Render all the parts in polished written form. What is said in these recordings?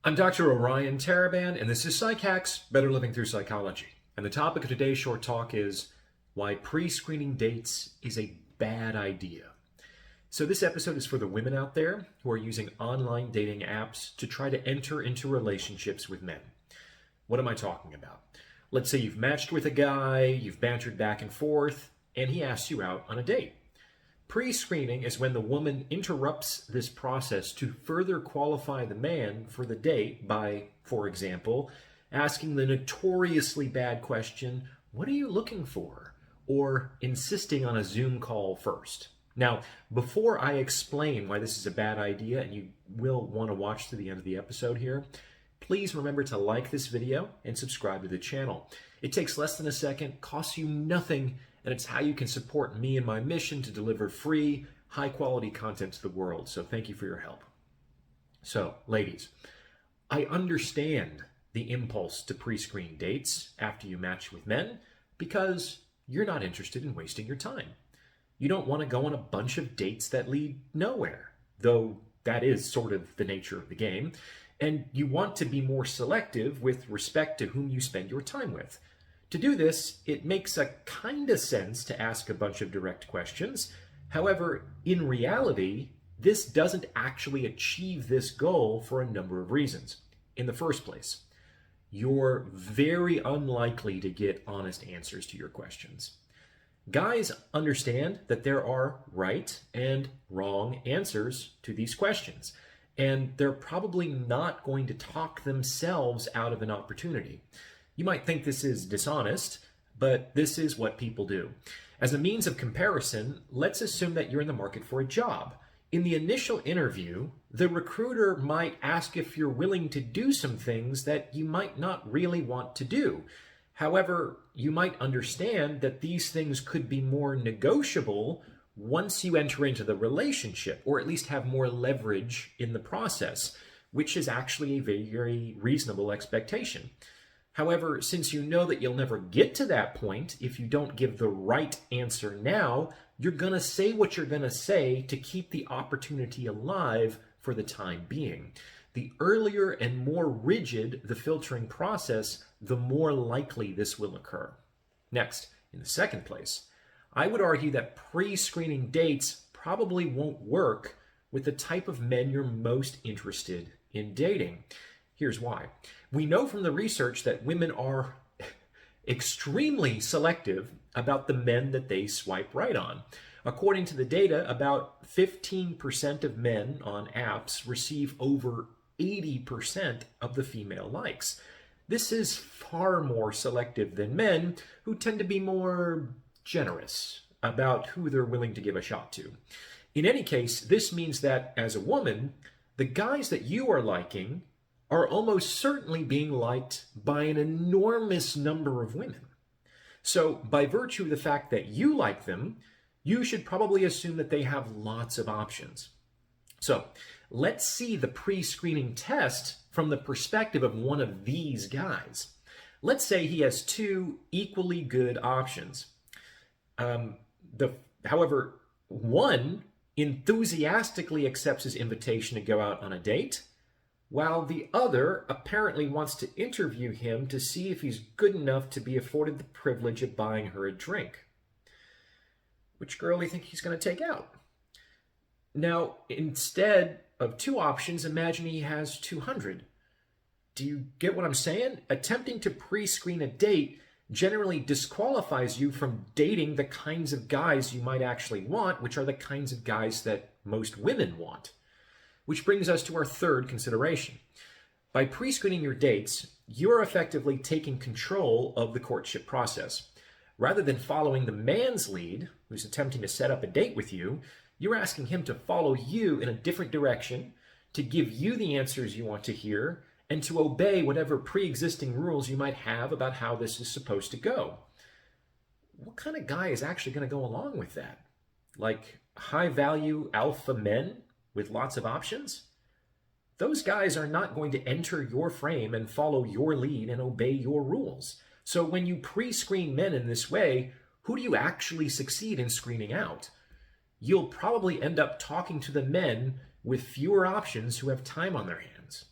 I'm Dr. Orion Taraban, and this is Psych Hacks, Better Living Through Psychology. And the topic of today's short talk is why pre-screening dates is a bad idea. So this episode is for the women out there who are using online dating apps to try to enter into relationships with men. What am I talking about? Let's say you've matched with a guy, you've bantered back and forth, and he asks you out on a date. Pre-screening is when the woman interrupts this process to further qualify the man for the date by, for example, asking the notoriously bad question, "What are you looking for?" or insisting on a Zoom call first. Now, before I explain why this is a bad idea, and you will want to watch to the end of the episode here, please remember to like this video and subscribe to the channel. It takes less than a second, costs you nothing, and it's how you can support me in my mission to deliver free, high-quality content to the world. So thank you for your help. So, ladies, I understand the impulse to pre-screen dates after you match with men because you're not interested in wasting your time. You don't want to go on a bunch of dates that lead nowhere, though that is sort of the nature of the game, and you want to be more selective with respect to whom you spend your time with. To do this, it makes a kind of sense to ask a bunch of direct questions. However, in reality, this doesn't actually achieve this goal for a number of reasons. In the first place, you're very unlikely to get honest answers to your questions. Guys understand that there are right and wrong answers to these questions, and they're probably not going to talk themselves out of an opportunity. You might think this is dishonest, but this is what people do. As a means of comparison, let's assume that you're in the market for a job. In the initial interview, the recruiter might ask if you're willing to do some things that you might not really want to do. However, you might understand that these things could be more negotiable once you enter into the relationship, or at least have more leverage in the process, which is actually a very, very reasonable expectation. However, since you know that you'll never get to that point if you don't give the right answer now, you're going to say what you're going to say to keep the opportunity alive for the time being. The earlier and more rigid the filtering process, the more likely this will occur. Next, in the second place, I would argue that pre-screening dates probably won't work with the type of men you're most interested in dating. Here's why. We know from the research that women are extremely selective about the men that they swipe right on. According to the data, about 15% of men on apps receive over 80% of the female likes. This is far more selective than men who tend to be more generous about who they're willing to give a shot to. In any case, this means that as a woman, the guys that you are liking are almost certainly being liked by an enormous number of women. So by virtue of the fact that you like them, you should probably assume that they have lots of options. So let's see the pre-screening test from the perspective of one of these guys. Let's say he has two equally good options. However, one enthusiastically accepts his invitation to go out on a date, while the other apparently wants to interview him to see if he's good enough to be afforded the privilege of buying her a drink. Which girl do you think he's going to take out? Now, instead of two options, imagine he has 200. Do you get what I'm saying? Attempting to pre-screen a date generally disqualifies you from dating the kinds of guys you might actually want, which are the kinds of guys that most women want. Which brings us to our third consideration. By pre-screening your dates, you're effectively taking control of the courtship process. Rather than following the man's lead, who's attempting to set up a date with you, you're asking him to follow you in a different direction, to give you the answers you want to hear, and to obey whatever pre-existing rules you might have about how this is supposed to go. What kind of guy is actually going to go along with that? Like high-value alpha men with lots of options? Those guys are not going to enter your frame and follow your lead and obey your rules. So when you pre-screen men in this way, who do you actually succeed in screening out? You'll probably end up talking to the men with fewer options who have time on their hands.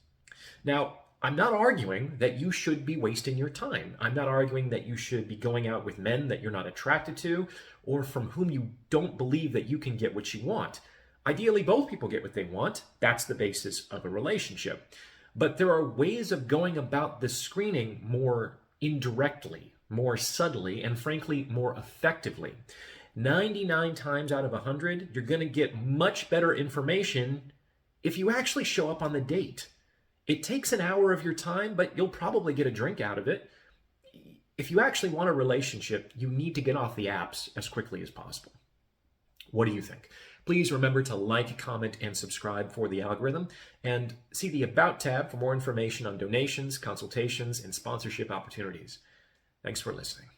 Now, I'm not arguing that you should be wasting your time. I'm not arguing that you should be going out with men that you're not attracted to or from whom you don't believe that you can get what you want. Ideally, both people get what they want. That's the basis of a relationship. But there are ways of going about this screening more indirectly, more subtly, and frankly, more effectively. 99 times out of 100, you're going to get much better information if you actually show up on the date. It takes an hour of your time, but you'll probably get a drink out of it. If you actually want a relationship, you need to get off the apps as quickly as possible. What do you think? Please remember to like, comment, and subscribe for the algorithm, and see the About tab for more information on donations, consultations, and sponsorship opportunities. Thanks for listening.